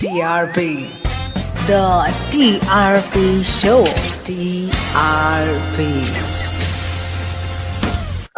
TRP. The TRP show. TRP.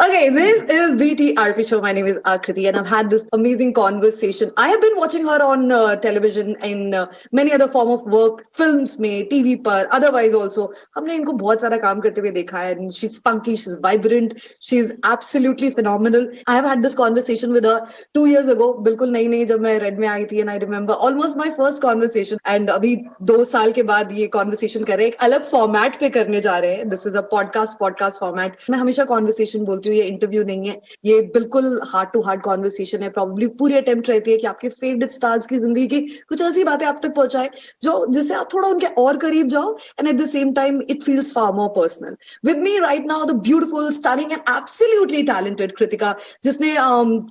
Okay, this is the TRP show. My name is Kritika and I've had this amazing conversation. I have been watching her on television in many other form of work, films में, TV पर, otherwise also. हमने इनको बहुत सारा काम करते हुए देखा है. And she's spunky, she's vibrant, she's absolutely phenomenal. I have had this conversation with her 2 years ago. बिल्कुल नई नई जब मैं रेड में आई थी and I remember almost my first conversation. And अभी 2 साल के बाद ये conversation कर रहे हैं. एक अलग format पे करने जा रहे हैं. This is a podcast format. मैं हमेशा conversation बोलती हूँ. ये इंटरव्यू नहीं है, ये बिल्कुल हार्ट टू हार्ट कॉन्वर्सेशन है. प्रॉब्ली पूरी अटेम्प्ट रहती है कि आपके फेवरेट स्टार्स की जिंदगी की कुछ ऐसी बातें आप तक पहुंचाए जो जिससे आप थोड़ा उनके और करीब जाओ and at the same time it feels far more personal. With me right now the beautiful, stunning and absolutely talented Kritika, जिसने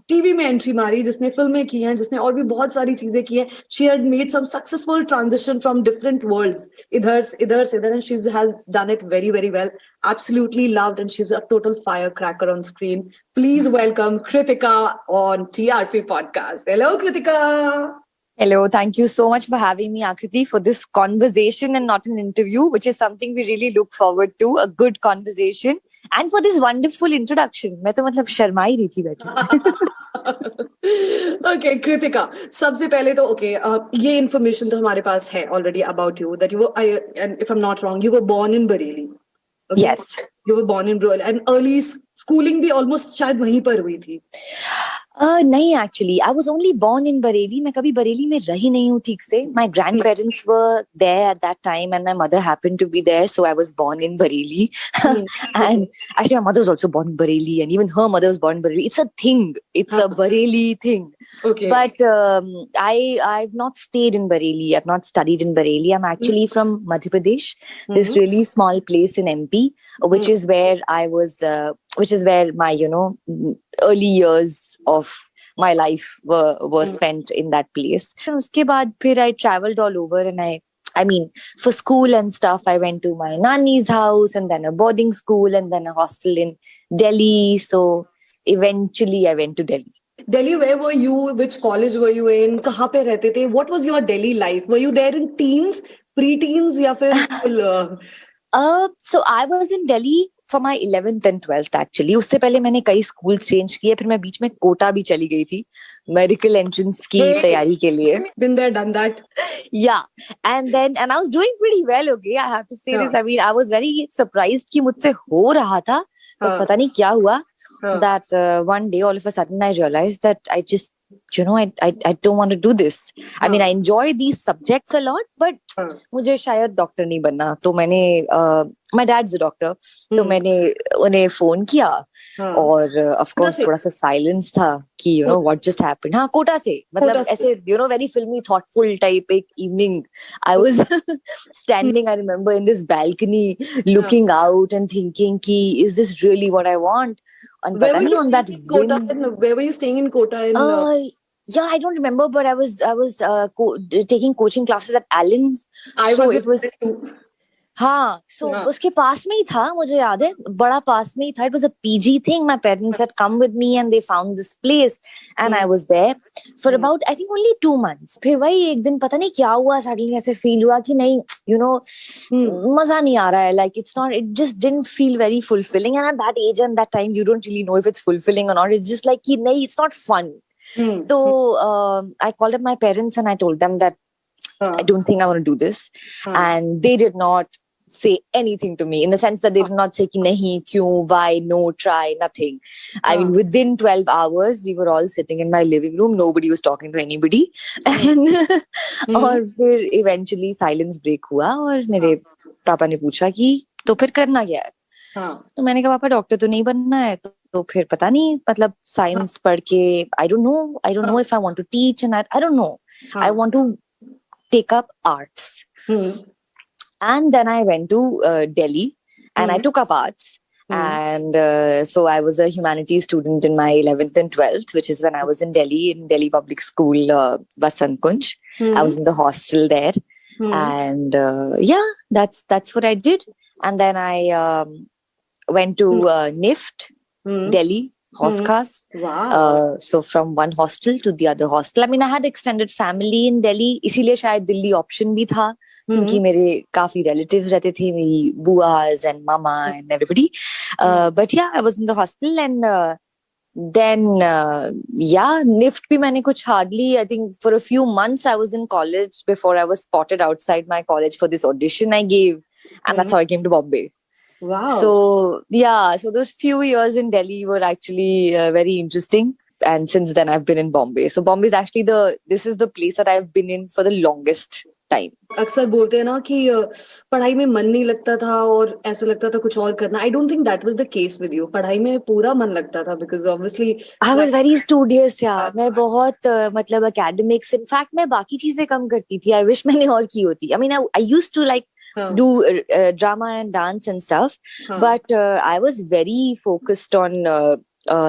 टीवी में एंट्री मारी, जिसने फिल्में की हैं, जिसने और भी बहुत सारी चीजें की हैं. She had made some successful transition from different worlds, इधर से and she has done it very very well. Absolutely loved, and she's a total firecracker on screen. Please welcome Kritika on TRP podcast. Hello, Kritika. Hello, thank you so much for having me, Akriti, for this conversation and not an interview, which is something we really look forward to, a good conversation, and for this wonderful introduction. मैं तो मतलब शर्मा ही रही थी बैठी. Okay, Kritika. सबसे पहले तो ये information तो हमारे पास है already about you, that you were, and if I'm not wrong, you were born in Bareilly. Okay. Yes. You were born in Bareilly and early schooling भी almost शायद वहीं पर हुई थी. नहीं, actually, I was only born in Bareilly. मैं कभी बरेली में रही नहीं हूँ ठीक से. My grandparents were there at that time and my mother happened to be there, so I was born in Bareilly. And actually my mother was also born in Bareilly and even her mother was born in Bareilly. It's a thing. It's a Bareilly thing. Okay. But I've not stayed in Bareilly. I've not studied in Bareilly. I'm actually from Madhya Pradesh, this really small place in MP, which is where I was, which is where my, early years of my life were spent in that place. And uske baad phir I traveled all over and I mean, for school and stuff, I went to my nanny's house and then a boarding school and then a hostel in Delhi. So eventually I went to Delhi. Delhi, where were you? Which college were you in? कहाँ पे रहते थे? What was your Delhi life? Were you there in teens, pre-teens या फिर So I was in Delhi for my 11th and 12th actually. उससे पहले मैंने कई schools change किए, फिर मैं बीच में कोटा भी चली गई थी medical entrance की तैयारी के लिए. Been there, done that. Yeah, and I was doing pretty well. Okay, I have to say this. I mean, I was very surprised कि मुझसे हो रहा था, पर पता नहीं क्या हुआ. That one day all of a sudden I realized that I just, I don't want to do this. I mean, I enjoy these subjects a lot, but मुझे शायद डॉक्टर नहीं बनना. तो मैंने my dad's a doctor, तो मैंने उन्हें phone किया और of course थोड़ा सा silence था कि what just happened. हाँ, कोटा से, मतलब ऐसे very filmy, thoughtful type. एक evening I was standing, I remember, in this balcony looking out and thinking कि is this really what I want? And where were you staying in Kota? Yeah, I don't remember, but I was taking coaching classes at Allen's. It was हाँ, so उसके पास में ही था, मुझे याद है, बड़ा पास में ही था. It was a PG thing. My parents had come with me and they found this place and I was there for about, I think, only 2 months. फिर वही एक दिन पता नहीं क्या हुआ, suddenly ऐसे feel हुआ कि नहीं, मजा नहीं आ रहा है. Like it just didn't feel very fulfilling. And at that age and that time, you don't really know if it's fulfilling or not. It's just like कि नहीं, it's not fun. So I called up my parents and I told them that I don't think I want to do this. And they did not say anything to me, in the sense that they did not say ki nahi, kyun, why, no, try, nothing. I mean, within 12 hours, we were all sitting in my living room. Nobody was talking to anybody. And और फिर eventually silence break हुआ और मेरे पापा ने पूछा कि तो फिर करना क्या है? तो मैंने कहा पापा डॉक्टर तो नहीं बनना है. तो फिर पता नहीं, मतलब साइंस पढ़ के I don't know if I want to teach and I don't know. I want to take up arts. And then I went to Delhi and I took up arts. And so I was a humanities student in my 11th and 12th, which is when I was in Delhi Public School, Vasant Kunj. I was in the hostel there. And that's what I did. And then I went to NIFT, Delhi, host class. Wow. So from one hostel to the other hostel. I mean, I had extended family in Delhi. इसीलिए शायद Delhi option भी था. क्योंकि मेरे काफी relatives रहते थे, मेरी buas and mama and everybody. But yeah, I was in the hostel and then NIFT भी मैंने कुछ hardly, I think for a few months I was in college before I was spotted outside my college for this audition I gave, and that's how I came to Bombay. Wow. So those few years in Delhi were actually very interesting. And since then I've been in Bombay. So Bombay is actually this is the place that I've been in for the longest time. अक्सर बोलते हैं ना कि पढ़ाई में मन नहीं लगता था और ऐसा लगता था कुछ और करना. I don't think that was the case with you. पढ़ाई में पूरा मन लगता था because obviously I was very studious यार. मैं बहुत मतलब academics. In fact मैं बाकी चीजें कम करती थी. I wish मैंने और की होती. I mean I used to like do drama and dance and stuff, but I was very focused on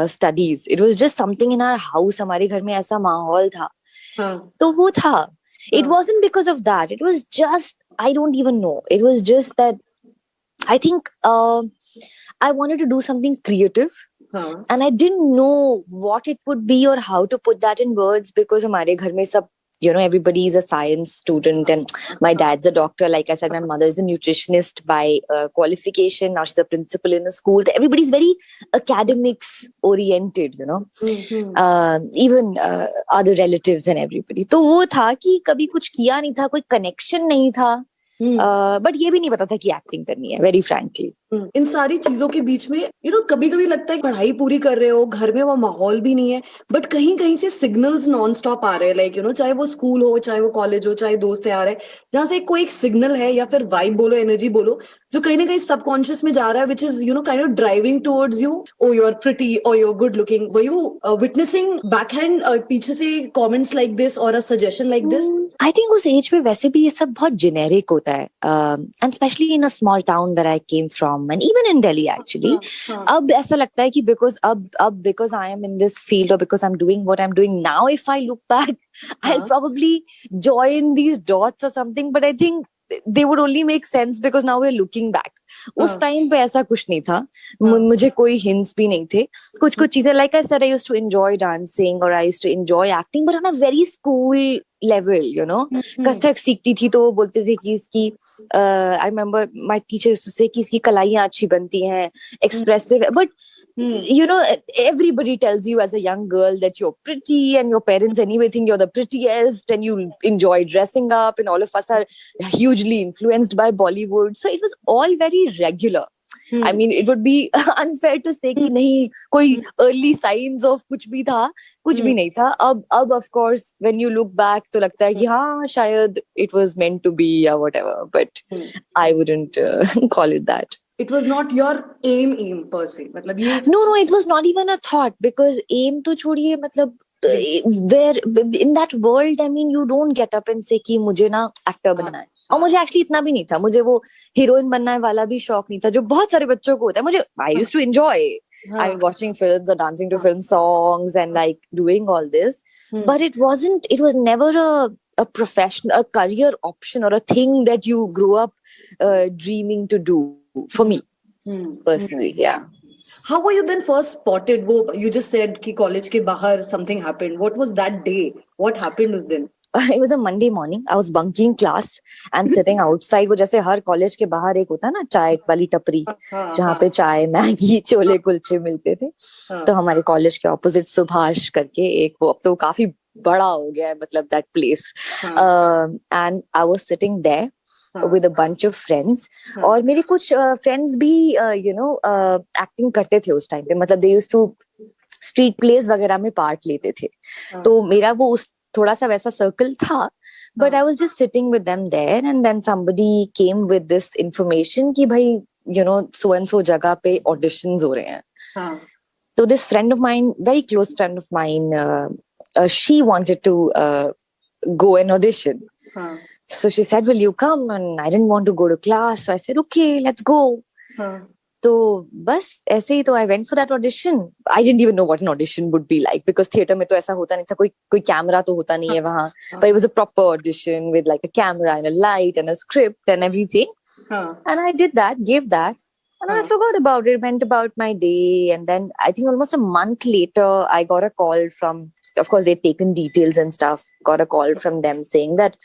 studies. It was just something in our house. हमारे घर में ऐसा माहौल था. तो वो था. It wasn't because of that. It was just, I don't even know. It was just that I think I wanted to do something creative. And I didn't know what it would be or how to put that in words because हमारे घर में सब, you know, everybody is a science student and my dad's a doctor. Like I said, my mother is a nutritionist by qualification. Now she's a principal in a school. Everybody's very academics oriented, you know. Even other relatives and everybody. तो वो था कि कभी कुछ किया नहीं था, कोई connection नहीं था. बट ये भी नहीं पता था कि एक्टिंग करनी है, वेरी फ्रैंकली. इन सारी चीजों के बीच में कभी कभी लगता है पढ़ाई पूरी कर रहे हो, घर में वो माहौल भी नहीं है, बट कहीं कहीं से सिग्नल्स नॉन स्टॉप आ रहे हैं. लाइक चाहे वो स्कूल हो, चाहे वो कॉलेज हो, चाहे दोस्त यार है, जहाँ से कोई एक सिग्नल है या फिर वाइब बोलो, एनर्जी बोलो, जो कहीं ना कहीं सबकॉन्शियस में जा रहा है, which is kind of driving towards you. Oh you are pretty और you are good looking. Were you witnessing backhand पीछे से कमेंट्स लाइक दिस और a suggestion like this? I think उस एज पे वैसे भी ये सब बहुत जेनेरिक होता है, and specially in a small town where I came from and even in Delhi actually. अब ऐसा लगता है कि because I M in this field और because I am doing what I am doing now, if I look back I will probably join these dots or something, but I think they would only make sense because now we're looking back. उस time पे ऐसा कुछ नहीं था. मुझे कोई hints भी नहीं थे. कुछ चीजें, like I said, I used to enjoy dancing or I used to enjoy acting, but on a very school level, you know. Kathak सीखती थी तो वो बोलते थे कि इसकी I remember my teacher used to say कि इसकी कलाइयाँ अच्छी बनती हैं, expressive, but you know, everybody tells you as a young girl that you're pretty and your parents anyway think you're the prettiest and you enjoy dressing up, and all of us are hugely influenced by Bollywood, so it was all very regular. I mean, it would be unfair to say कि नहीं कोई early signs of कुछ भी था, कुछ भी नहीं था. अब of course when you look back तो लगता है कि हाँ शायद it was meant to be or whatever, but I wouldn't call it that. It was not your aim per se. मतलब ये No, it was not even a thought, because aim तो छोड़िए, मतलब where in that world, I mean, you don't get up and say कि मुझे ना actor बनना है. और मुझे एक्चुअली इतना भी नहीं था, मुझे वो हीरोइन बनने वाला भी शौक नहीं था जो बहुत सारे बच्चों को होता है. मुझे I used to enjoy I mean watching films or dancing to film songs and like doing all this, but it was never a profession, a career option or a thing that you grew up dreaming to do for me personally. Yeah. How were you then first spotted? You just said कि college के बाहर something happened. What was that day? What happened was then? It was a Monday morning. I was bunking class and sitting outside. वो जैसे हर college के बाहर एक होता है ना चाय वाली टपरी, जहाँ पे चाय, मैगी, छोले कुलचे मिलते थे. तो हमारे कॉलेज के ऑपोजिट सुभाष करके एक, वो अब तो काफी बड़ा हो गया है, मतलब that place. And I was sitting there with a bunch of friends. और मेरे कुछ friends भी acting करते थे उस टाइम पे. मतलब they used to street plays वगैरह में part लेते थे. तो मेरा वो उस थोड़ा सा वैसा सर्कल था, but I was just sitting with them there, and then somebody came with this information कि भाई so and so जगह पे auditions हो रहे हैं. So this friend of mine, very close friend of mine, she wanted to go and audition. So she said, will you come? And I didn't want to go to class, so I said, okay, let's go. तो बस ऐसे ही तो I went for that audition. I didn't even know what an audition would be like, because theater में तो ऐसा होता नहीं था, कोई कैमरा तो होता नहीं है वहाँ. But it was a proper audition with like a camera and a light and a script and everything. And I did that, gave that. And then I forgot about it, went about my day. And then I think almost a month later, I got a call from, of course, they'd taken details and stuff, got a call from them saying that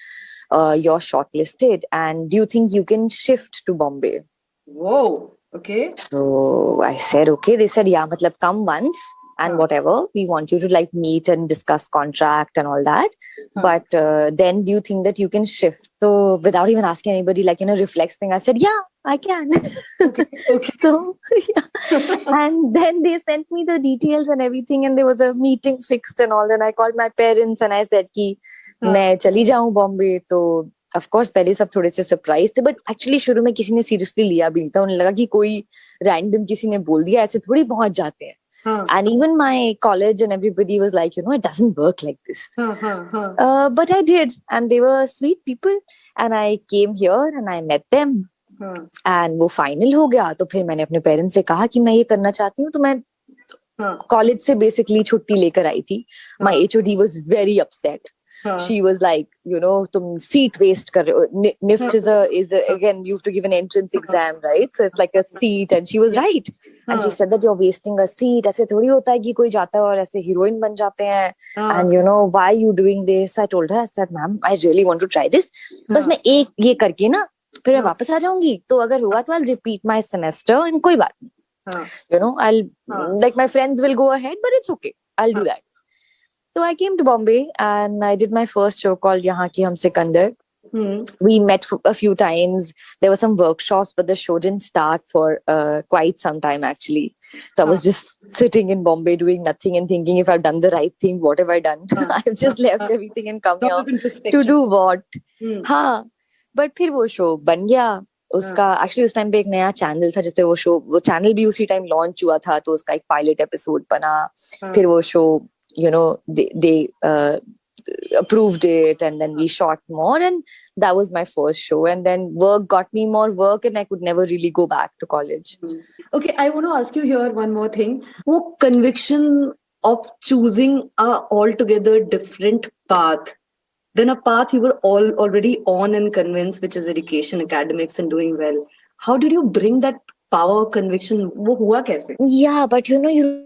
you're shortlisted and do you think you can shift to Bombay? Whoa. Okay. So I said, okay. They said, yeah, matlab come once and whatever. We want you to like meet and discuss contract and all that. But then do you think that you can shift? So without even asking anybody, like in a reflex thing, I said, yeah, I can. Okay. So, yeah. And then they sent me the details and everything. And there was a meeting fixed and all. Then I called my parents and I said, ki, मैं चली जाऊं बॉम्बे तो of course पहले सब थोड़े से surprise थे but actually शुरू में किसी ने सीरियसली लिया भी नहीं था उन्हें लगा कि कोई रैंडम किसी ने बोल दिया ऐसे थोड़ी पहुंच जाते हैं and even my college and everybody was like, it doesn't work like this. But I did and they were sweet people and I came here and I met them and वो final हो गया तो फिर मैंने अपने parents से कहा कि मैं ये करना चाहती हूँ तो मैं कॉलेज से बेसिकली छुट्टी लेकर आई थी. My HOD was very upset. She was like, तुम seat waste कर रहे हो. NIFT is again, you have to give an entrance exam, right? So it's like a seat and she was right. And she said that you're wasting a seat. ऐसे थोड़ी होता है कि कोई जाता है और ऐसे heroine बन जाते हैं. And why are you doing this? I told her, I said, ma'am, I really want to try this. बस मैं एक ये करके ना फिर मैं वापस आ जाऊंगी. तो अगर हुआ तो I'll repeat my semester and कोई बात नहीं. I'll like my friends will go ahead, but it's okay. I'll do that. So I came to Bombay and I did my first show called Yahan Ki Hum Sikandar. We met a few times. There were some workshops, but the show didn't start for quite some time actually. So I was just sitting in Bombay doing nothing and thinking if I've done the right thing, what have I done? I've just left everything and come here to do what? हाँ, but फिर वो show बन गया. उसका actually उस time पे एक नया चैनल था जिसपे वो चैनल भी उसी टाइम लॉन्च हुआ था तो उसका एक पायलट एपिसोड बना. फिर वो show they approved it and then we shot more and that was my first show and then work got me more work and I could never really go back to college. Okay, I want to ask you here one more thing. वो conviction of choosing a altogether different path than a path you were already on and convinced, which is education, academics and doing well. How did you bring that power, conviction? वो हुआ कैसे? Yeah, but you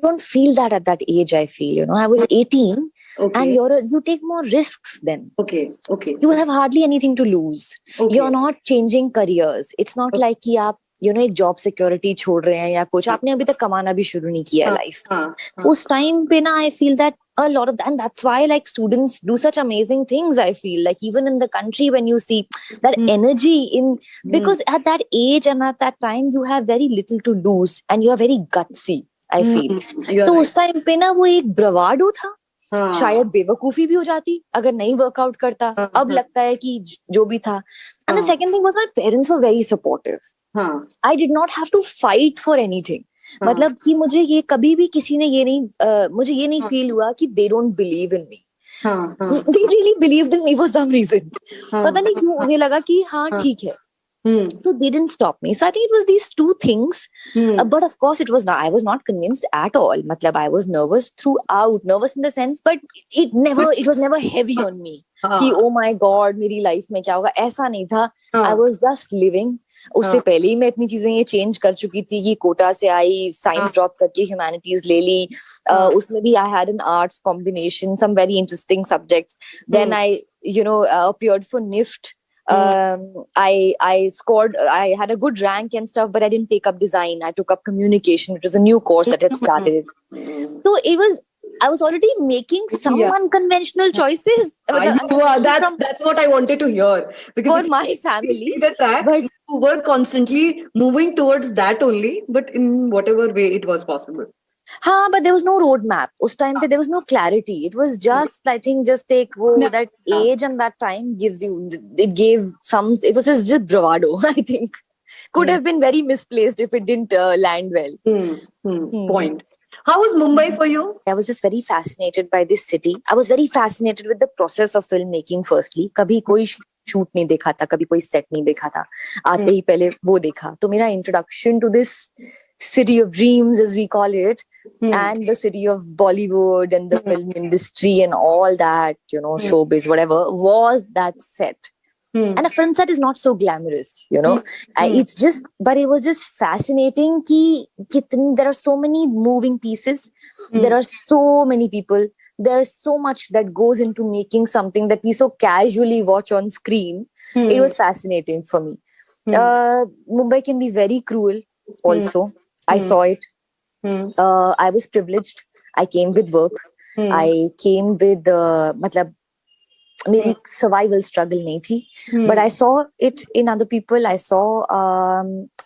don't feel that at that age. I feel I was 18 and you take more risks then. Okay. You have hardly anything to lose. You're not changing careers. It's not like कि आप एक job security छोड़ रहे हैं या कुछ आपने अभी तक कमाना भी शुरू नहीं किया है लाइफ. उस टाइम पे ना I feel that a lot of that, and that's why like students do such amazing things. I feel like even in the country when you see that energy in because at that age and at that time you have very little to lose and you are very gutsy. I feel तो उस time पे ना वो एक ब्रवाडो था. शायद बेवकूफी भी हो जाती अगर नहीं वर्कआउट करता. अब लगता है कि जो भी था. And the second thing was my parents were very supportive. I did not have to fight for anything. मतलब कि मुझे ये कभी भी किसी ने मुझे ये नहीं फील हुआ कि they don't believe in me. They really believed in me for some reason. पता नहीं क्यों उन्हें लगा कि हाँ ठीक है. So they didn't stop me. So I think it was these two things. But of course I was not convinced at all. Matlab I was nervous throughout. Nervous in the sense, but it was never heavy on me. कि oh my god मेरी life में क्या होगा ऐसा नहीं था. I was just living. उससे पहले ही मैं इतनी चीजें ये चेंज कर चुकी थी कि कोटा से आई साइंस ड्रॉप करके ह्यूमैनिटीज ले ली. उसमें भी I had an arts combination some very interesting subjects. Then I appeared for NIFT. I scored, I had a good rank and stuff, but I didn't take up design. I took up communication, which was a new course that had started. So I was already making some unconventional choices. That's what I wanted to hear. Because for my family. The track, but you were constantly moving towards that only, but in whatever way it was possible. But there was no roadmap. Us time pe there was no clarity. It was just, I think, that age and that time it was just bravado, I think. Could have been very misplaced if it didn't land well. Point. How was Mumbai for you? I was just very fascinated by this city. I was very fascinated with the process of filmmaking firstly. कभी कोई shoot नहीं देखा था, कभी कोई set नहीं देखा था. आते ही पहले वो देखा. तो मेरा introduction to this city of dreams, as we call it, and the city of Bollywood and the film industry and all that, showbiz, whatever, was that set. And a film set is not so glamorous, you know. It's just, but it was just fascinating there are so many moving pieces. There are so many people. There's so much that goes into making something that we so casually watch on screen. It was fascinating for me. Mumbai can be very cruel also. I saw it. I was privileged. I came with work. I came with matlab, मेरी survival struggle नहीं थी. But I saw it in other people. I saw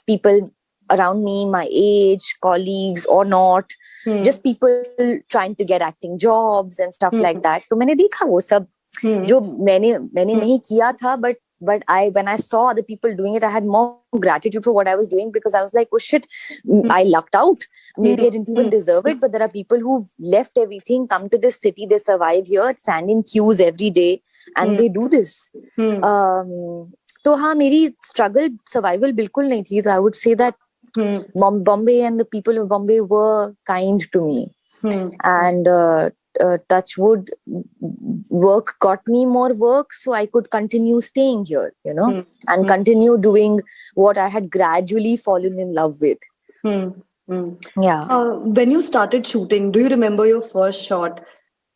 people around me, my age, colleagues or not, just people trying to get acting jobs and stuff like that. तो मैंने देखा वो सब जो मैंने नहीं किया था, but when I saw other people doing it, I had more gratitude for what I was doing, because I was like, oh shit, I lucked out. Maybe I didn't even deserve it, but there are people who've left everything, come to this city, they survive here, stand in queues every day, and they do this. तो हाँ, मेरी struggle survival बिल्कुल नहीं थी. So I would say that Bombay and the people of Bombay were kind to me. And touch wood, work got me more work, so I could continue staying here, you know, and continue doing what I had gradually fallen in love with. Yeah. When you started shooting, do you remember your first shot?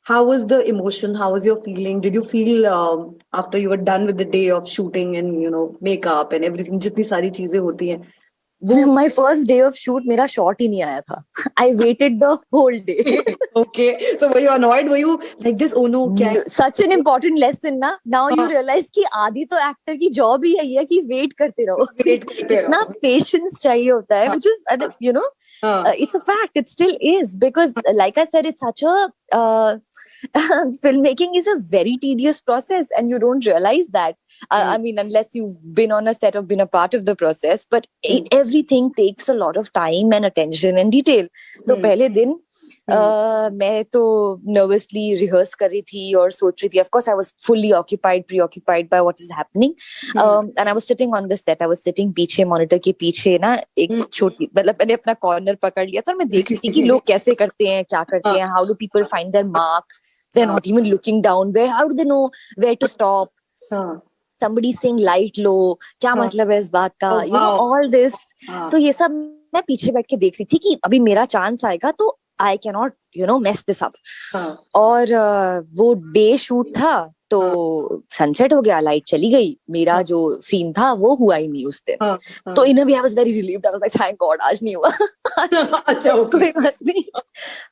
How was the emotion? How was your feeling? Did you feel after you were done with the day of shooting and, you know, makeup and everything, जितनी सारी चीजें होती हैं? My first day of shoot, मेरा shot ही नहीं आया था. I waited the whole day. Okay. So were you annoyed? Were you like this? Oh no, क्या? Such an important lesson ना. Now you realize कि आधी तो actor की job ही यही है कि wait करते रहो. इतना patience चाहिए होता है, which is, you know, it's a fact. It still is, because like I said, it's such a filmmaking is a very tedious process, and you don't realize that. I mean, unless you've been on a set or been a part of the process, but everything takes a lot of time and attention and detail. तो पहले दिन मैं तो nervously rehearse कर रही थी और सोच रही थी. Of course, I was fully preoccupied by what is happening. And I was sitting on the set. I was sitting पीछे, monitor के पीछे ना, एक छोटी, मतलब मैंने अपना corner पकड़ लिया था और मैं देख रही थी कि लोग कैसे करते हैं, क्या करते हैं, how do people find their mark? They're not even looking down. How do they know where to stop? Somebody saying light low. क्या मतलब है इस बात का? You know, all this. तो ये सब मैं पीछे बैठ के देख रही थी कि अभी मेरा chance आएगा तो I cannot, you know, mess this up. और वो day shoot था, तो sunset हो गया, light चली गई. मेरा जो scene था वो हुआ ही नहीं उस दिन. तो in a way I was very relieved. I was like, thank God, आज नहीं हुआ. अच्छा, कोई बात नहीं.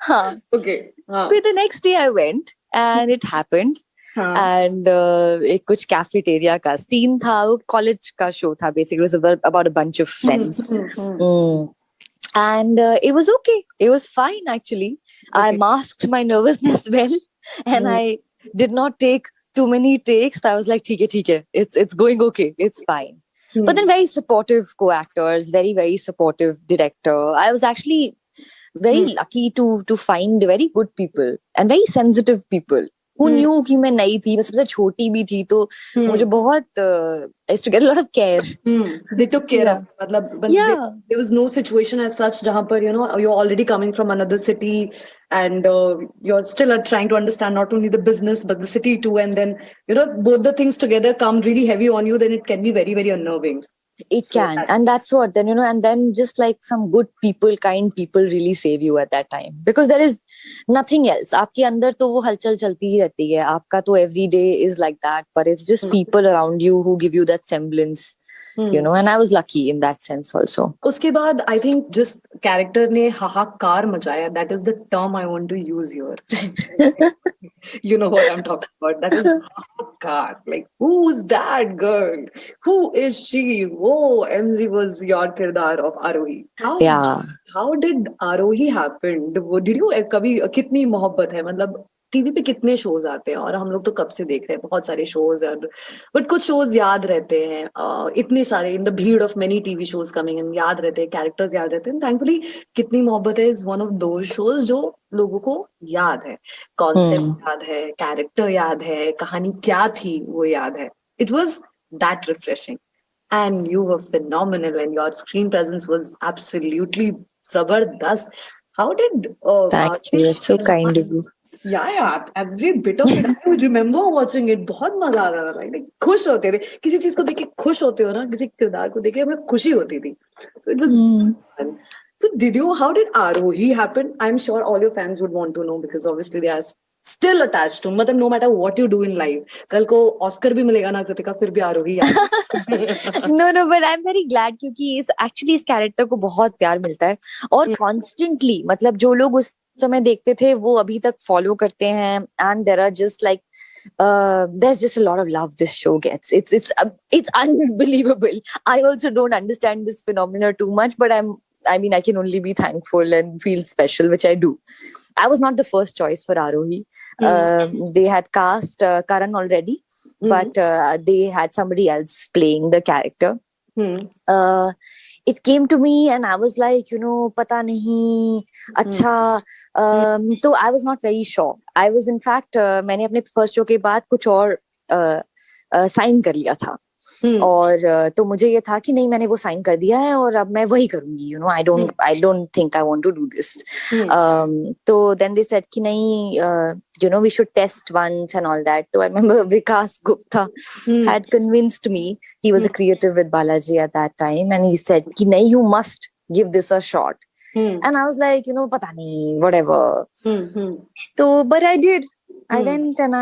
हाँ. Okay. But the next day I went and it happened. And एक कुछ cafeteria का scene था, वो college का show था. Basically, it was about a bunch of friends. And it was okay. It was fine, actually. I masked my nervousness well, and I did not take too many takes. I was like, ठीक है. It's going okay. It's fine. But then very supportive co-actors, very, very supportive director. I was actually very lucky to find very good people and very sensitive people who knew कि मैं नई थी, मैं सबसे छोटी भी थी, तो मुझे बहुत I used to get a lot of care. They took care of, मतलब there was no situation as such जहाँ पर, you know, you're already coming from another city and you're still trying to understand not only the business but the city too, and then, you know, both the things together come really heavy on you, then it can be very, very unnerving. It can. And that's what, then, you know, and then just like some good people, kind people really save you at that time. Because there is nothing else. आपके अंदर तो वो हलचल चलती ही रहती है. आपका तो every day is like that. But it's just people around you who give you that semblance. You know, and I was lucky in that sense also. उसके बाद I think just character ने हाहाकार मचाया. That is the term I want to use here. You know what I'm talking about. That is हाहाकार. Like, who's that girl? Who is she? Oh, MZ was your किरदार of Arohi. How did Arohi happen? Did you कभी कितनी मोहब्बत है? मतलब TV पे कितने shows आते हैं और हम लोग तो कब से देख रहे हैं बहुत सारे शोज, बट कुछ शोज याद रहते हैं, इतने सारे इन द भीड़ of many TV shows coming in, याद रहते हैं, कैरेक्टर्स याद रहते हैं. थैंकफुली कितनी मोहब्बत है is one of those shows जो लोगों को याद है, कॉन्सेप्ट याद है, कैरेक्टर याद है, कहानी क्या थी वो याद है. It was that refreshing and you were phenomenal and your screen presence was absolutely zabardast. How did thank you, it's so kind of you. Yeah, every bit of it. I remember watching it. बहुत मजा आता था, like खुश होते थे किसी चीज को देख के, खुश होते हो ना, किसी किरदार को देख के हमें खुशी होती थी. So it was fun. So how did Arohi happen? I'm sure all your fans would want to know because obviously they are still attached to. मतलब no matter what you do in life, कल को Oscar भी मिलेगा ना कृतिका, फिर भी आरोही याद. No, but I'm very glad क्योंकि इस कैरेक्टर को बहुत प्यार मिलता है और कॉन्स्टेंटली, मतलब जो लोग उस समय देखते थे वो अभी तक फॉलो करते हैं, and there are just like there's just a lot of love this show gets. It's unbelievable. I also don't understand this phenomena too much, but I can only be thankful and feel special, which I do. I was not the first choice for Arohi. They had cast Karan already, but they had somebody else playing the character. It came to me and I was like, pata nahi, acha. So I was not very sure. I was in fact, मैंने अपने first show के बाद कुछ और sign कर लिया था. और तो मुझे ये था कि नहीं, मैंने वो साइन कर दिया है और अब मैं वही करूंगी, I don't think I want to do this. तो then they said कि नहीं, we should test once and all that. So I remember Vikas Gupta had convinced me. He was a creative with Balaji at that time, and he said कि नहीं, you must give this a shot. And I was like, pata nahi, whatever. So but I did. I went and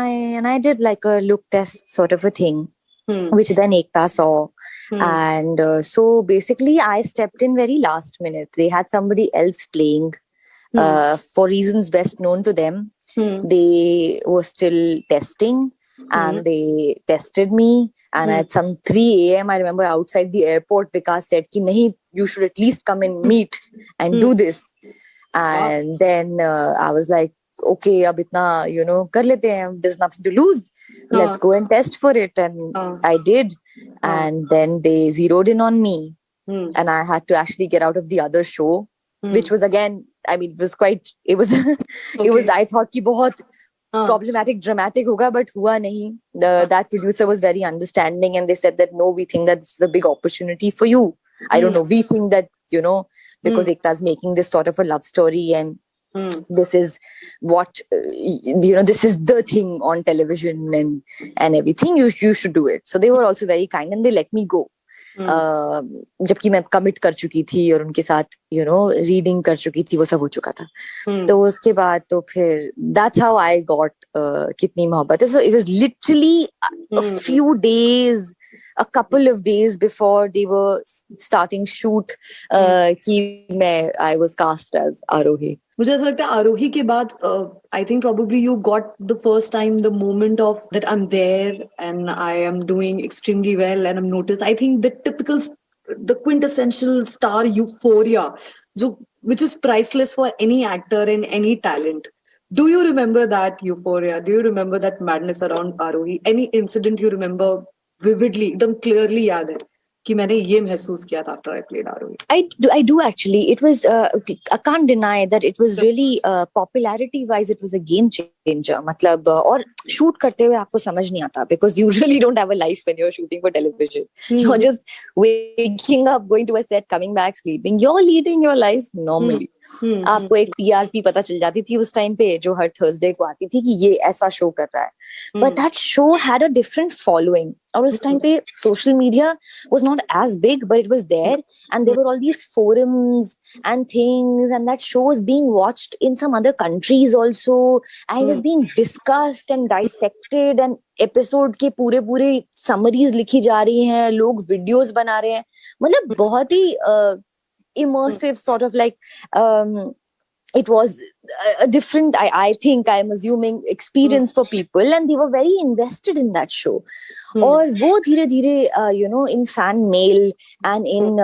I did like a look test sort of a thing. Which then Ekta saw. And so basically I stepped in very last minute. They had somebody else playing for reasons best known to them. They were still testing and they tested me. And at some 3 a.m. I remember outside the airport, Vikas said, ki nahi, you should at least come and meet and do this. And then I was like, okay, ab itna, kar lete hain. There's nothing to lose. Let's go and test for it. And I did. And then they zeroed in on me. And I had to actually get out of the other show, which was again, it was I thought ki bahut problematic, dramatic hoga, but hua nahi. That producer was very understanding and they said that, no, we think that this is a big opportunity for you. I don't know. We think that, because Ekta's making this sort of a love story and this is what, this is the thing on television and everything, you should do it. So they were also very kind and they let me go. जबकि मैं commit कर चुकी थी और उनके साथ, reading कर चुकी थी, वो सब हो चुका था. तो उसके बाद तो फिर that's how I got कितनी मोहब्बत है. So it was literally a couple of days before they were starting shoot कि I was cast as Arohi. मुझे ऐसा लगता है आरोही के बाद I think probably you got the first time the moment of that I'm there and I am doing extremely well and I'm noticed. I think the quintessential star euphoria, which is priceless for any actor and any talent. Do you remember that euphoria? Do you remember that madness around Arohi? Any incident you remember vividly, एकदम clearly याद है कि मैंने ये महसूस किया था after I played Arohi? I do actually. It was, I can't deny that it was really, popularity wise, it was a game changer. मतलब, और shoot करते हुए आपको समझ नहीं आता because you really don't have a life when you're shooting for television. You're just waking up, going to a set, coming back, sleeping. You're leading your life normally. आपको एक TRP पता चल जाती थी उस टाइम पे जो हर थर्सडे को आती थी कि ये ऐसा शो कर रहा है. But that show had a different following. और उस टाइम पे social media was not as big, but it was there, and there were all these forums and things, and that show was being watched in some other countries also, and it was being discussed and dissected, and episode के पूरे summaries लिखी जा रही हैं, लोग videos बना रहे हैं, मतलब बहुत ही immersive sort of like it was a different, I think, I'm assuming, experience for people, and they were very invested in that show. और वो धीरे-धीरे, in fan mail and in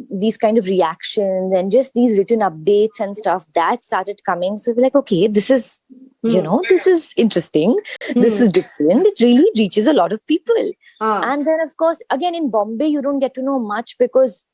these kind of reactions and just these written updates and stuff that started coming. So we're like, okay, this is, this is interesting. This is different. It really reaches a lot of people. And then, of course, again, in Bombay, you don't get to know much because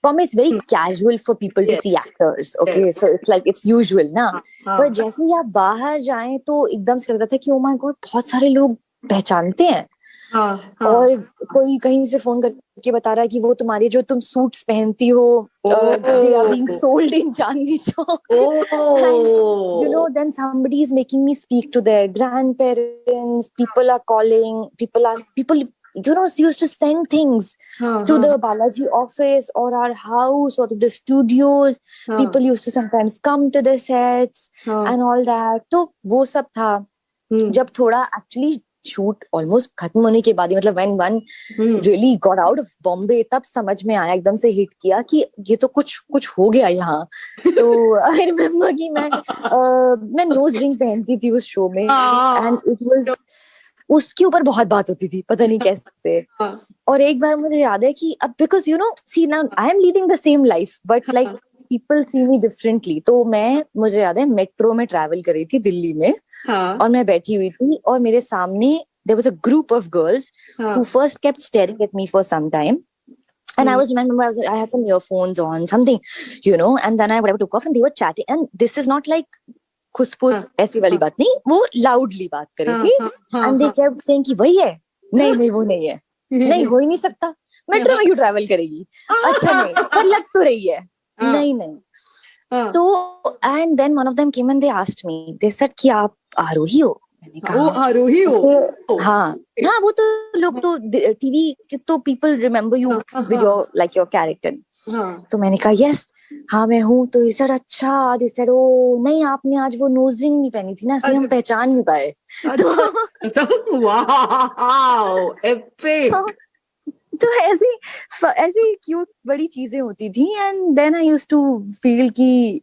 Bombay, it's very casual for people to see actors. Okay, so it's like it's usual, ना. But जैसे ही आप बाहर जाएं तो एकदम से लगता था कि oh my god, बहुत सारे लोग पहचानते हैं. और कोई कहीं से फोन करके बता रहा है कि वो तुम्हारे जो तुम सूट्स पहनती हो they are being sold in Chandni Chowk. And then somebody is making me speak to their grandparents. People are calling. People used to send things to the Balaji office or our house or to the studios. People used to sometimes come to the sets and all that. तो वो सब था. जब थोड़ा actually shoot almost खत्म होने के बाद ही, मतलब when one really got out of Bombay, तब समझ में आया, एकदम से हिट किया कि ये तो कुछ हो गया यहाँ. तो आई रिमेम्बर कि मैं नोज रिंग पहनती थी उस शो में, एंड इट वाज, उसके ऊपर बहुत बात होती थी, पता नहीं कैसे. और एक बार मुझे याद है कि अब because see now I am leading the same life but like people see me differently. तो मुझे याद है मेट्रो में ट्रैवल कर रही थी दिल्ली में, और मैं बैठी हुई थी और मेरे सामने there was a group of girls who first kept staring at me for some time, and I had some earphones on, something, and then I took off and they were chatting, and this is not like खुसफुस ऐसी वाली बात नहीं, वो loudly बात कर रही थी, and they kept saying कि वही है, नहीं वो नहीं है, नहीं हो ही नहीं सकता, मेट्रो में क्यों ट्रैवल करेगी, अच्छा नहीं, पर लग तो रही है, नहीं. तो and then one of them came and they asked me, they said कि आप आरोही हो. मैंने कहा आरोही हो. हाँ, वो तो लोग तो टीवी तो people remember you with your like your character. तो मैंने कहा यस, हाँ मैं हूँ. तो इस अच्छा, दिस ओ नहीं, आपने आज वो नोज रिंग नहीं पहनी थी ना, इसलिए हम पहचान नहीं पाए. Wow, epic. तो ऐसी क्यूट बड़ी चीजें होती थी. And then I used to feel कि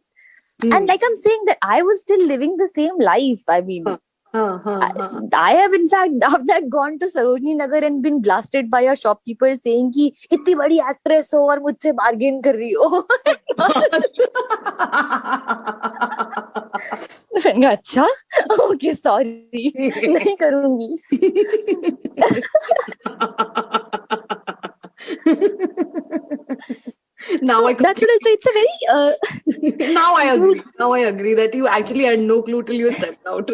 and like I'm saying that I was still living the same life. I mean, I have in fact after that gone to Sarojini Nagar and been blasted by a shopkeeper saying कि इतनी बड़ी actress हो और मुझसे bargain कर रही हो. मैंने अच्छा, ओके सॉरी, नहीं करूंगी. Now that's what I say. It's a very now I agree that you actually had no clue till you stepped out.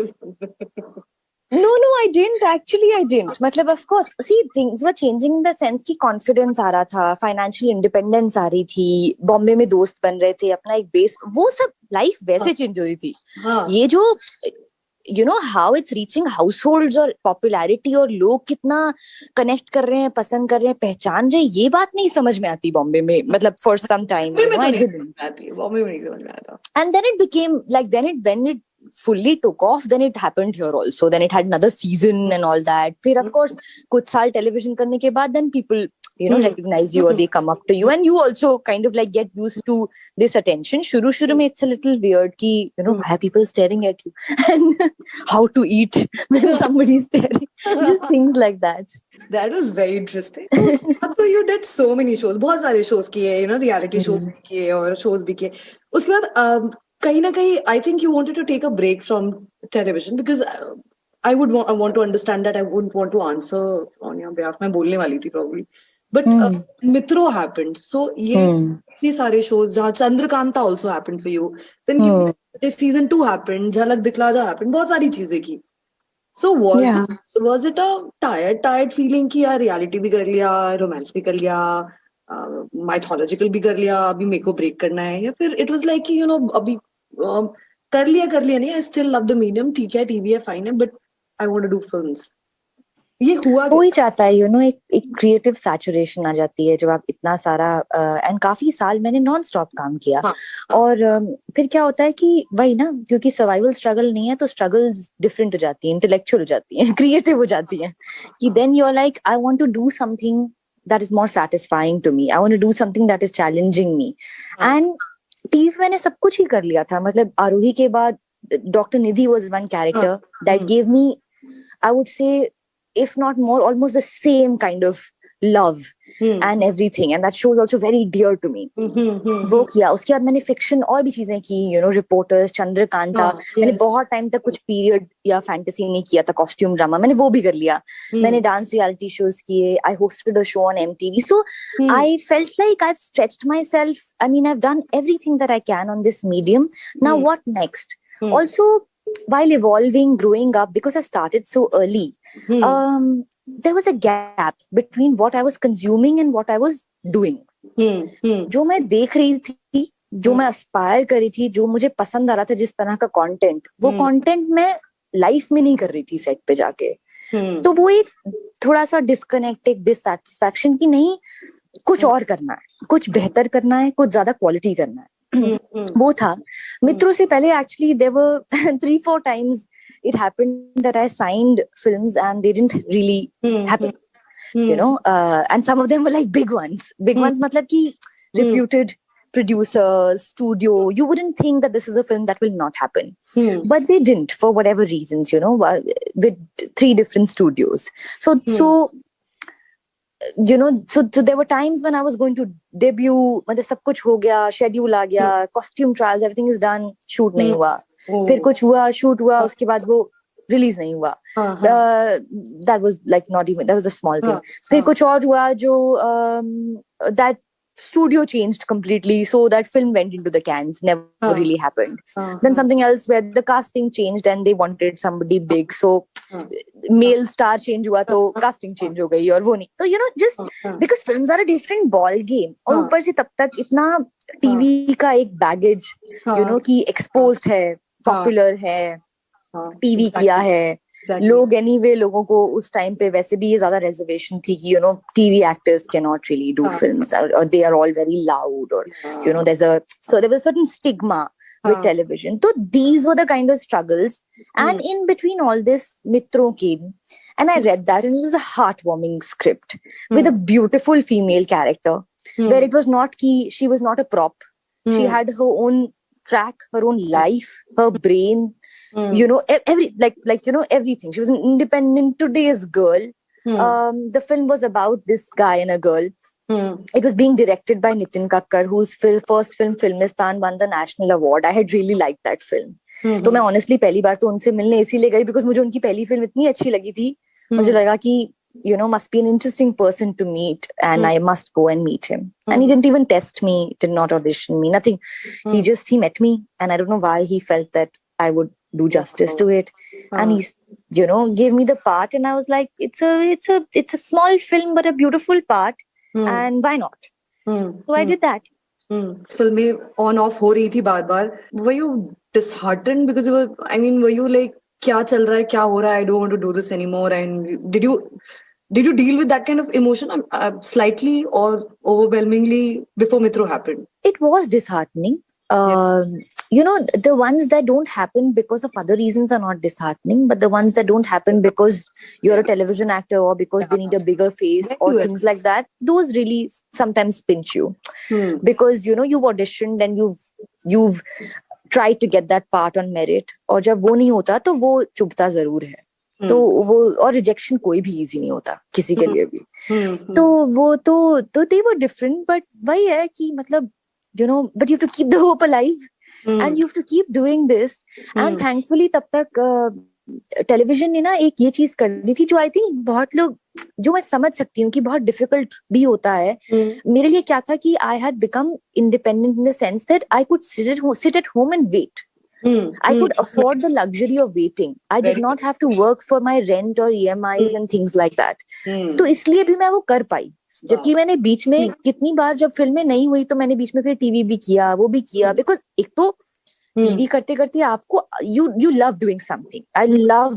No, I didn't. Actually, I didn't. मतलब of course, see, things were changing in the sense कि confidence आ रहा था, financial independence आ रही थी, बॉम्बे में दोस्त बन रहे थे, अपना एक बेस, वो सब लाइफ वैसे चेंज हो रही थी. ये जो how it's reaching households और popularity और लोग कितना कनेक्ट कर रहे हैं, पसंद कर रहे हैं, पहचान रहे हैं, ये बात नहीं समझ में आती बॉम्बे में, मतलब for some time. बॉम्बे में नहीं समझ में आता. And then it became like, when it fully took off, then it happened here also. Then it had another season and all that. फिर of course कुछ साल television करने के बाद, then people recognize you or they come up to you, and you also kind of like get used to this attention. शुरू में it's a little weird कि why are people staring at you and how to eat when somebody is staring, just things like that. That was very interesting. So you did so many shows, बहुत सारे shows किए, reality shows भी किए और shows भी किए. उसके बाद कहीं ना कहीं I think you wanted to take a break from television because I want to understand that. I wouldn't want to answer on your behalf. मैं बोलने वाली थी probably. But Mitro happened. So ये सारे shows, जहाँ Chandrakanta also happened for you. Then season 2 happened. झलक दिखला जा happened. बहुत सारी चीजें की. So was it a tired feeling कि यार reality भी कर लिया, romance भी कर लिया, mythological भी कर लिया, अभी मेरे को break करना है, या फिर it was like कि अभी कर लिया नहीं, I still love the medium, ठीक है, TV है, fine है, but I want to do films. ये हुआ हो ही जाता है, एक क्रिएटिव सैचुरेशन आ जाती है जब आप इतना सारा एंड काफी साल मैंने नॉन स्टॉप काम किया. और फिर क्या होता है कि वही ना, क्योंकि सर्वाइवल स्ट्रगल नहीं है तो स्ट्रगल्स डिफरेंट हो जाती हैं, इंटेलेक्चुअल हो जाती हैं, क्रिएटिव हो जाती हैं, कि then you are like I want to do something that is more satisfying to me. I want to do something that is challenging me. And TV मैंने सब कुछ ही कर लिया था. मतलब आरोही के बाद doctor Nidhi was one character that gave me, I would say, if not more, almost the same kind of love and everything, and that show is also very dear to me. वो किया. उसके बाद मैंने fiction और भी चीजें की, reporters, Chandrakanta. मैंने बहुत टाइम तक कुछ पीरियड या फैंटेसी नहीं किया था, कॉस्ट्यूम ड्रामा मैंने वो भी कर लिया. मैंने डांस रियलिटी शोज किए. I hosted a show on MTV. So I felt like I've stretched myself. I mean, I've done everything that I can on this medium. Now what next? Also, while evolving, growing up, because I started so early, there was a gap between what I was consuming and what I was doing. जो मैं देख रही थी, जो मैं aspire कर रही थी, जो मुझे पसंद आ रहा था जिस तरह का content, वो content मैं लाइफ में नहीं कर रही थी सेट पे जाके. तो वो एक थोड़ा सा डिस्कनेक्ट, एक डिससैटिस्फैक्शन की नहीं, कुछ और करना है, कुछ बेहतर करना है, कुछ ज्यादा क्वालिटी करना है, वो था. मित्रों से पहले actually there were 3-4 times it happened that I signed films and they didn't really happen, you know, and some of them were like big ones matlab ki reputed producers, studio, you wouldn't think that this is a film that will not happen, but they didn't for whatever reasons, you know, with 3 different studios. So you know, so there were times when I was going to debut, मतलब सब कुछ हो गया, schedule आ गया, costume trials, everything is done, shoot नहीं हुआ, फिर कुछ हुआ, shoot हुआ, उसके बाद वो release नहीं हुआ. That was like not even, that was a small thing. फिर कुछ और हुआ जो that studio changed completely, so that film went into the cans, never really happened. Then something else where the casting changed and they wanted somebody big, so male star change हुआ तो casting change हो गई, और वो नहीं. तो you know, just because films are a different ball game, और ऊपर से तब तक इतना टीवी का एक baggage, you know, कि exposed है, popular है, टीवी किया है, लोग anyway, लोगों को उस टाइम पे वैसे भी ये ज्यादा reservation थी कि you know TV actors cannot really do films, or they are all very loud, or you know there was a certain stigma with television. So these were the kind of struggles, and in between all this, Mitron came, and I read that, and it was a heartwarming script with a beautiful female character, where it was not she was not a prop, she had her own track, her own life, her brain, you know, like you know, everything. She was an independent today's girl. The film was about this guy and a girl. It was being directed by Nitin Kakkar, whose first film Filmistan won the national award. I had really liked that film. तो मैं honestly पहली बार तो उनसे मिलने इसीलिए गई because मुझे उनकी पहली फिल्म इतनी अच्छी लगी थी. मुझे लगा कि you know, must be an interesting person to meet, and I must go and meet him. And he didn't even test me, did not audition me, nothing. He met me, and I don't know why he felt that I would do justice to it, and he, you know, gave me the part, and I was like, it's a small film but a beautiful part, and why not? So I did that. फिल्में on off हो रही थी बार बार. Were you disheartened because you were, I mean, were you like, क्या चल रहा है, क्या हो रहा है, I don't want to do this anymore? And did you deal with that kind of emotion slightly or overwhelmingly before Mitro happened? It was disheartening. You know, the ones that don't happen because of other reasons are not disheartening, but the ones that don't happen because you're a television actor or because they need a bigger face or things like that, those really sometimes pinch you. Because, you know, you've auditioned and you've tried to get that part on merit, और जब वो नहीं होता तो वो चुभता जरूर है. तो वो, और रिजेक्शन कोई भी इजी नहीं होता किसी के लिए भी. तो वो तो they were different, but वही है कि मतलब, you know, but you have to keep the hope alive, and you have to keep doing this. And thankfully तब तक टेलीविजन ने ना एक ये चीज कर दी थी जो आई थिंक बहुत लोग, जो मैं समझ सकती हूँ कि बहुत डिफिकल्ट भी होता है. मेरे लिए क्या था कि I had become independent in the sense that I could sit at home and wait. I could afford the luxury of waiting. I did not have to work for my rent or EMIs and things like that. तो इसलिए भी मैं वो कर पाई. जबकि मैंने बीच में कितनी बार जब फिल्में नहीं हुई तो मैंने बीच में फिर टीवी भी किया, वो भी किया, बिकॉज एक तो टीवी करते करते आपको you love doing something. I love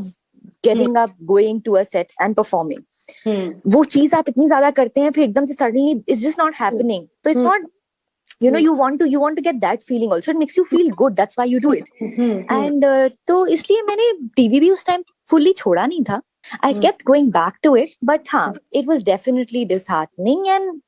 getting up, going to a set and performing. वो चीज आप इतनी ज्यादा करते हैं, फिर एकदम से suddenly it's just not happening. So it's not, you know, you want to get that feeling also. It makes you feel good. That's why you do it. And तो इसलिए मैंने टीवी भी उस टाइम fully छोड़ा नहीं था. I kept going back to it, but हाँ, it was definitely disheartening and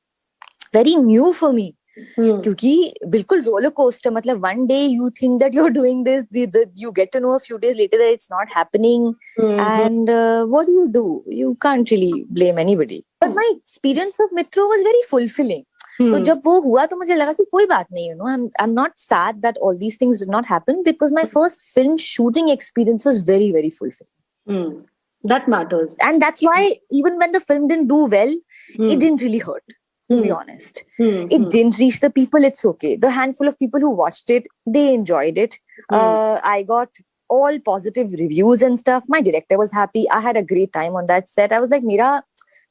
very new for me. क्योंकि बिल्कुल roller coaster, मतलब one day you think that you're doing this, you get to know a few days later that it's not happening, and what do? You can't really blame anybody. But my experience of Mitro was very fulfilling. तो जब वो हुआ तो मुझे लगा कि कोई बात नहीं, you know, I'm not sad that all these things did not happen, because my first film shooting experience was very, very fulfilling. That matters. And that's why even when the film didn't do well, it didn't really hurt, to be honest. It didn't reach the people, it's okay. The handful of people who watched it, they enjoyed it. I got all positive reviews and stuff. My director was happy. I had a great time on that set. I was like,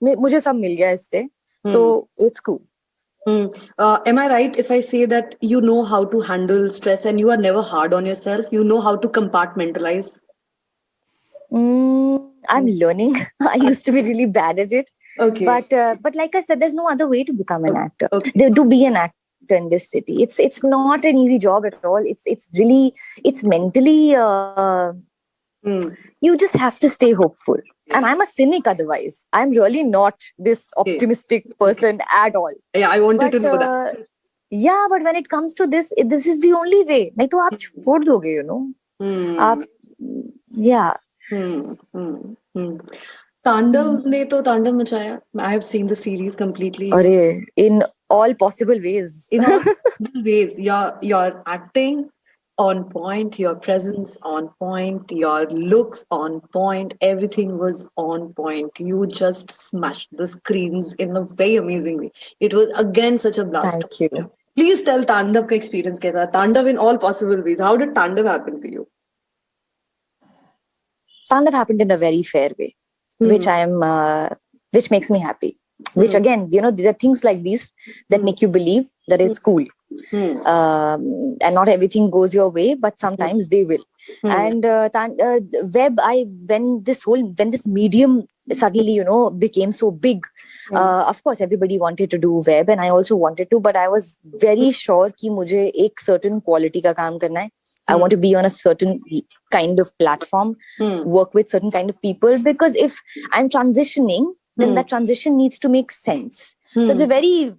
मुझे सब मिल गया इससे. So it's cool. Am I right if I say that you know how to handle stress and you are never hard on yourself? You know how to compartmentalize? I'm learning. I used to be really bad at it. Okay. But like I said, there's no other way to become an actor. Okay. To be an actor in this city, it's not an easy job at all. It's mentally. You just have to stay hopeful. And I'm a cynic otherwise. I'm really not this optimistic person at all. Yeah, I wanted to know that. Yeah, but when it comes to this is the only way. नहीं तो आप छोड़ दोगे, you know. आप, yeah. Tandav ने तो तांडव मचाया. I have seen the series completely. अरे, in all possible ways. In all possible ways. Your acting on point, your presence on point, your looks on point, everything was on point. You just smashed the screens in a very amazing way. It was again such a blast. Thank you. Please tell Tandav ka experience kaisa. Tandav in all possible ways. How did Tandav happen for you? Tandav happened in a very fair way, which which makes me happy. Which again, you know, there are things like these that make you believe that it's cool. And not everything goes your way, but sometimes they will. And web, when this medium suddenly, you know, became so big, of course everybody wanted to do web, and I also wanted to, but I was very sure कि मुझे एक certain quality का काम करना है. I want to be on a certain kind of platform, work with certain kind of people, because if I'm transitioning, then that transition needs to make sense. So it's a very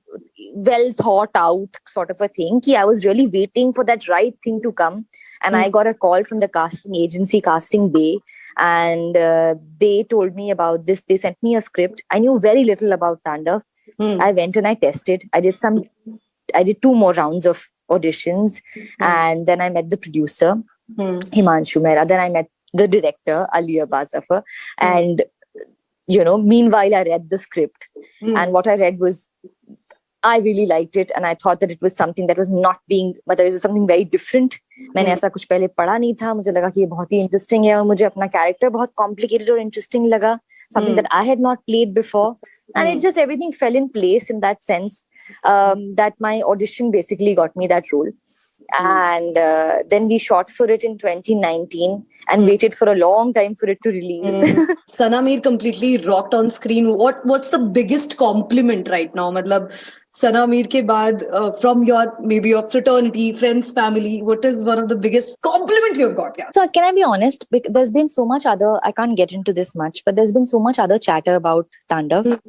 well thought out sort of a thing. I was really waiting for that right thing to come. And I got a call from the casting agency, Casting Bay, and they told me about this. They sent me a script. I knew very little about Tandav. I went and I tested. I did 2 more rounds of auditions, and then I met the producer, Himanshu Mehra. Then I met the director, Ali Abbas Zafar, and you know, meanwhile I read the script, and what I read was, I really liked it, and I thought that it was something that was not being, मतलब it was something very different. मैंने ऐसा कुछ पहले पढ़ा नहीं था. मुझे लगा कि ये बहुत ही interesting है, और मुझे अपना character बहुत complicated और interesting लगा, something that I had not played before, and it just everything fell in place in that sense. That my audition basically got me that role. And then we shot for it in 2019 and waited for a long time for it to release. Sana Mir completely rocked on screen. What's the biggest compliment right now? Matlab, Sana Mir ke baad, from maybe your fraternity, friends, family, what is one of the biggest compliment you've got? Yeah. So can I be honest? There's been so much other, I can't get into this much, but there's been so much other chatter about Tandav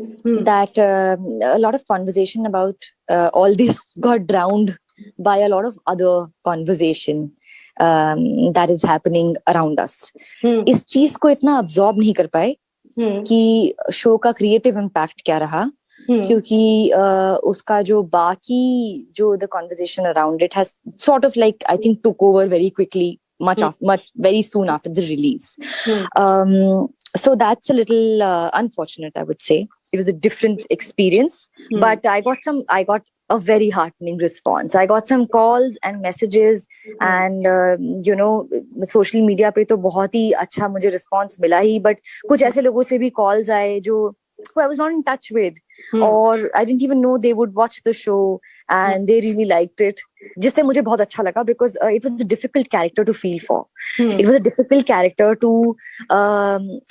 that a lot of conversation about all this got drowned by a lot of other conversation that is happening around us. इस चीज को इतना absorb नहीं कर पाए कि show का creative impact क्या रहा, क्योंकि उसका जो बाकी जो the conversation around it has sort of like I think took over very quickly, much very soon after the release. So that's a little unfortunate, I would say. It was a different experience, but I got a very heartening response. I got some calls and messages, and you know, social media पे तो बहुत ही अच्छा मुझे response मिला ही, but कुछ ऐसे लोगों से भी calls आए जो who I was not in touch with, or I didn't even know they would watch the show, and they really liked it. जिससे मुझे बहुत अच्छा लगा, because it was a difficult character to feel for. It was a difficult character to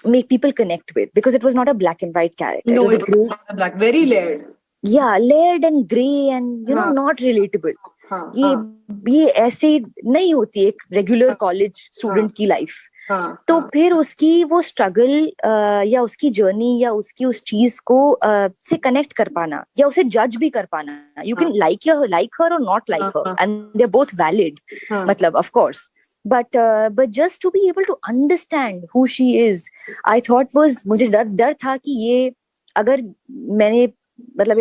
make people connect with, because it was not a black and white character. No, it was not a black, very layered. Yeah, layered and grey and, you know, not relatable. ये ऐसे नहीं होती एक regular college student की life. तो फिर उसकी वो स्ट्रगल या उसकी जर्नी या उसकी उस चीज को से कनेक्ट कर पाना या उसे जज भी कर पाना. यू कैन लाइक हर और not like her, and they are both valid, मतलब of course, but just to be able to understand who she is, I thought was, मुझे डर था कि ये अगर मैंने मतलब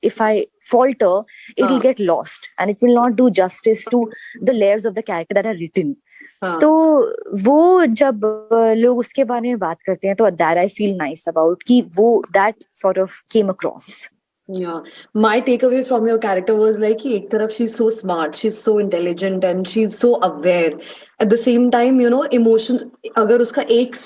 if I falter, it will get lost and it will not do justice to the layers of the character that are written. तो वो जब लोग उसके बारे में बात करते हैं तो that I feel nice about कि वो that sort of came across. Yeah, my takeaway from your character was like, ek taraf she's so smart, she's so intelligent, and she's so aware. at the same time, emotion, अगर उसका एक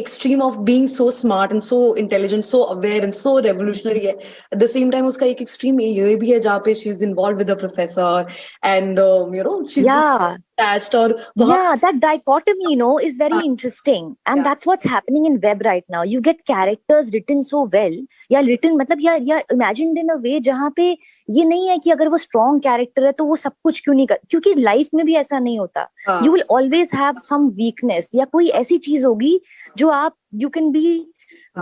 extreme of being so smart and so intelligent, so aware and so revolutionary है, at the same time उसका एक extreme ये भी है जहाँ पे she's involved with the professor and she's Yeah. attached और Yeah, that dichotomy, is very interesting. And that's what's happening in web right now. You get characters written so well. या written मतलब या imagined in a way जहाँ पे ये नहीं है कि अगर वो strong character है तो वो सब कुछ क्यों नहीं कर, क्योंकि life में भी ऐसा नहीं होता. You will always have some weakness या कोई ऐसी चीज होगी जो आप you can be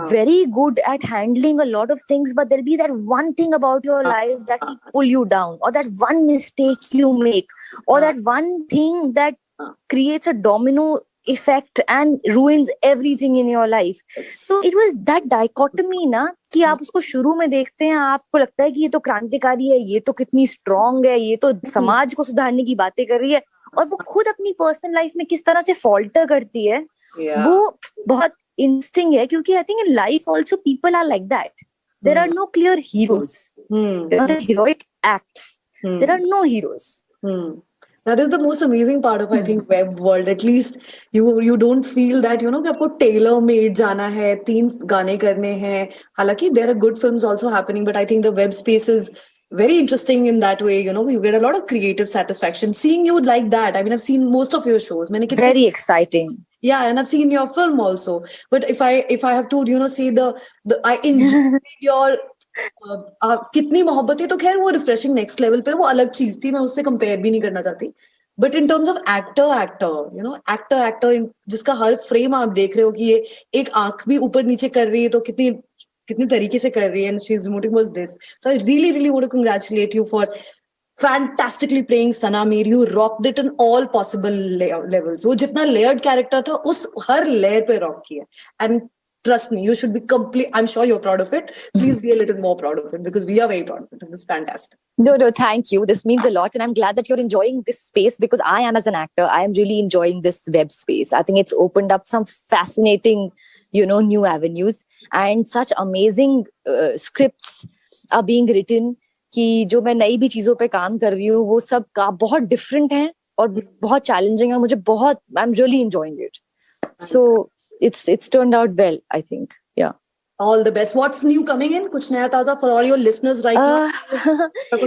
very good at handling a lot of things, but there'll be that one thing about your life that will pull you down, or that one mistake you make, or that one thing that creates a domino effect and ruins everything in your life. So it was that dichotomy ना कि आप उसको शुरू में देखते हैं, आपको लगता है कि ये तो क्रांतिकारी है, ये तो कितनी स्ट्रांग है, ये तो समाज को सुधारने की बातें कर रही है, और वो खुद अपनी पर्सनल लाइफ में किस तरह से फॉल्टर करती है, वो बहुत इंटरेस्टिंग है. क्योंकि I think in life also people are like that. There are no clear heroes. The heroic acts. There are no heroes. That is the most amazing part of, I think, web world. At least you don't feel that, कि आपको tailor made जाना है, 3 गाने करने हैं. हालांकि there are good films also happening, but I think the web space is very interesting in that way. We get a lot of creative satisfaction seeing you like that. I mean, I've seen most of your shows. Very exciting. Yeah, and I've seen your film also. But if I have to, say I enjoyed your कितनी मोहब्बत है, तो खैर वो refreshing next level पे, वो अलग चीज थी, मैं उससे कंपेयर भी नहीं करना चाहती. But in terms of actor जिसका हर फ्रेम आप देख रहे हो कि ये एक आंख भी ऊपर नीचे कर रही है तो कितनी तरीके से कर रही है, एंड शी इज मोटिंग was this. So I really really want to congratulate you for fantastically playing Sana Mir. You rocked it in all possible levels. वो जितना layered character था, उस हर layer पे rock किया. And trust me, you should be complete. I'm sure you're proud of it. Please be a little more proud of it, because we are very proud of it. It was fantastic. No, thank you. This means a lot. And I'm glad that you're enjoying this space, because I am, as an actor, I am really enjoying this web space. I think it's opened up some fascinating, new avenues, and such amazing scripts are being written कि जो मैं नई भी चीजों पे काम कर रही हूँ वो सब का बहुत डिफरेंट है और बहुत चैलेंजिंग है, और मुझे बहुत, I am really enjoying it. So it's turned out well, I think. Yeah. All the best. What's new coming in? Kuch naya taza for all your listeners right now?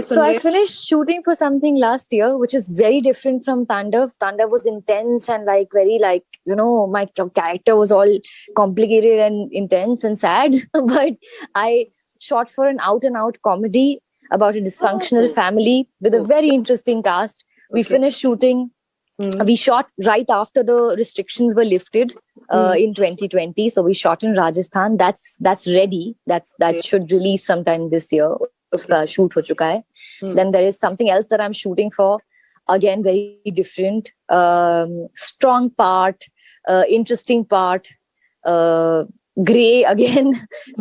So I finished shooting for something last year, which is very different from Tandav. Tandav was intense and very my character was all complicated and intense and sad. But I shot for an out and out comedy about a dysfunctional family with a very interesting cast. We finished shooting. We shot right after the restrictions were lifted in 2020. So we shot in Rajasthan. That's ready. That should release sometime this year. Uska shoot ho chuka hai. Then there is something else that I'm shooting for. Again, very different. Strong part, interesting part. Gray again.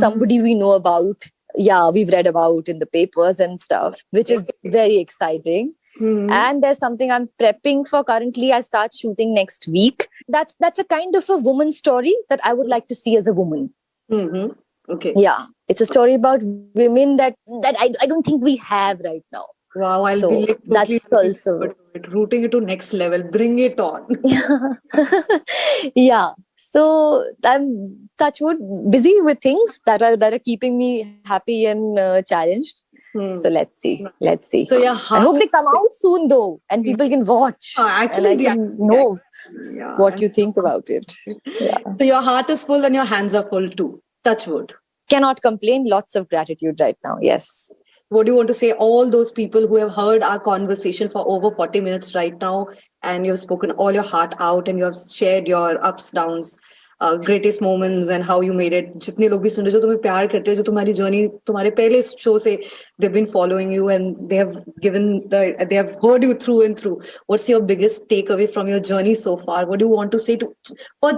Somebody we know about. Yeah, we've read about in the papers and stuff, which is very exciting. And there's something I'm prepping for currently. I start shooting next week. That's a kind of a woman story that I would like to see as a woman. Okay. Yeah, it's a story about women that I don't think we have right now. Wow, I'll be totally that's also rooting it to next level. Bring it on. Yeah. So I'm, touch wood, busy with things that are keeping me happy and challenged. So let's see. So I hope they come out soon though, and people can watch. Actually, and I can know what you think about it. Yeah. So your heart is full and your hands are full too. Touch wood. Cannot complain. Lots of gratitude right now. Yes. What do you want to say? All those people who have heard our conversation for over 40 minutes right now, and you've spoken all your heart out, and you have shared your ups, downs, greatest moments, and how you made it. जितने लोग भी सुन रहे जो तुम्हें प्यार करते हैं, जो तुम्हारी जर्नी तुम्हारे पहले शो से they've been following you and they have heard you through and through. What's your biggest takeaway from your journey so far? What do you want to say to, or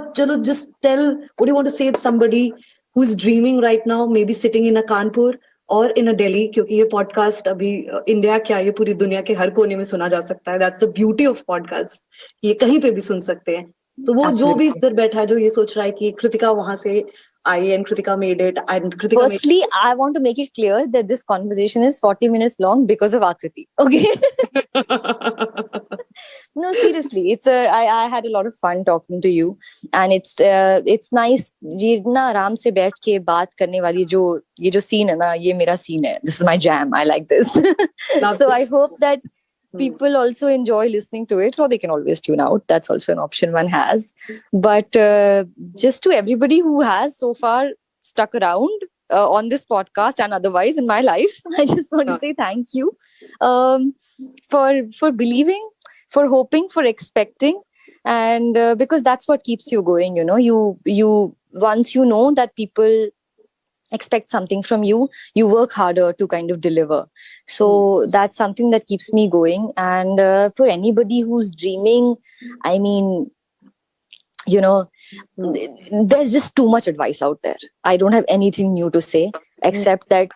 just tell, what do you want to say to somebody who's dreaming right now, maybe sitting in a Kanpur और इन अ दिल्ली, क्योंकि ये podcast अभी India क्या ये पूरी दुनिया के हर कोने में सुना जा सकता है. That's the beauty of podcast. ये कहीं पे भी सुन सकते हैं. तो वो जो भी इधर बैठा है जो ये सोच रहा है कि कृतिका वहां से आई and Kritika made it and Kritika Firstly, I want to make it clear that this conversation is 40 minutes long because of Akriti. Okay. No, seriously, I had a lot of fun talking to you, and it's nice. ये ना आराम से बैठ के बात करने वाली ये जो scene है ना, ये मेरा scene है. This is my jam. I like this. So I hope that people also enjoy listening to it, or they can always tune out. That's also an option one has. But just to everybody who has so far stuck around on this podcast and otherwise in my life, I just want to say thank you for believing, for hoping, for expecting, and because that's what keeps you going. You once you know that people expect something from you, you work harder to kind of deliver. So that's something that keeps me going. And for anybody who's dreaming, I mean, there's just too much advice out there. I don't have anything new to say except that,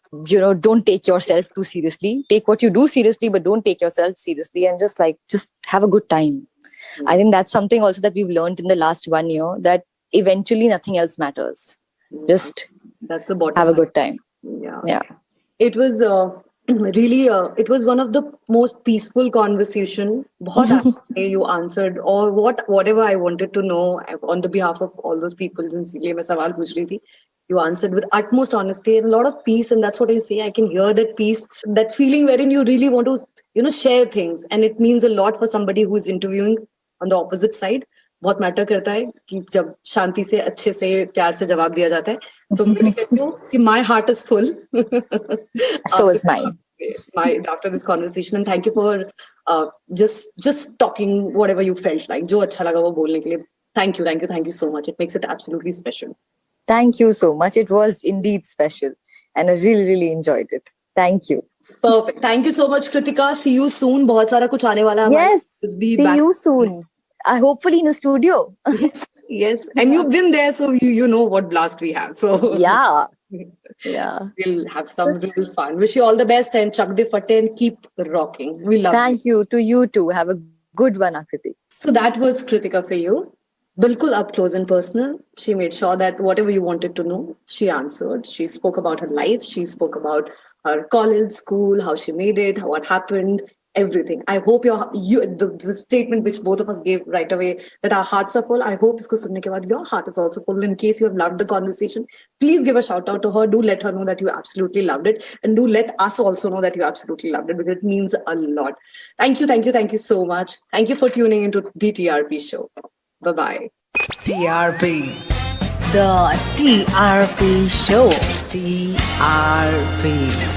don't take yourself too seriously. Take what you do seriously, but don't take yourself seriously, and just have a good time. I think that's something also that we've learned in the last 1 year, that eventually nothing else matters. Just that's the bottom have a line. good time. Yeah. It was really it was one of the most peaceful conversation. बहुत you answered or whatever I wanted to know on the behalf of all those people. जिनसे मैं सवाल पूछ रही थी, you answered with utmost honesty and a lot of peace, and that's what I say. I can hear that peace, that feeling wherein you really want to share things, and it means a lot for somebody who's interviewing on the opposite side. बहुत matter करता है कि जब शांति से, अच्छे से, प्यार से जवाब दिया जाता है. तो मैं कहती हूँ कि my heart is full. So is mine. After this conversation, and thank you for just talking whatever you felt like. जो अच्छा लगा वो बोलने के लिए. Thank you so much. It makes it absolutely special. Thank you so much. It was indeed special, and I really, really enjoyed it. Thank you. Perfect. Thank you so much, Kritika. See you soon. बहुत सारा कुछ आने वाला है. Yes. See you soon. Hopefully in the studio. Yes. And you've been there, so you know what blast we have. So yeah. We'll have some real fun. Wish you all the best, and chak de fatte and keep rocking. We love Thank you to you too. Have a good one, Akriti. So that was Kritika for you. Bilkul up close and personal. She made sure that whatever you wanted to know, she answered. She spoke about her life. She spoke about her college, school, how she made it, what happened, everything. I hope the statement which both of us gave right away, that our hearts are full. I hope isko sunne ke baad your heart is also full. In case you have loved the conversation, please give a shout out to her. Do let her know that you absolutely loved it, and do let us also know that you absolutely loved it, because it means a lot. Thank you so much. Thank you for tuning into the TRP show. Bye-bye. TRP. The TRP show. TRP.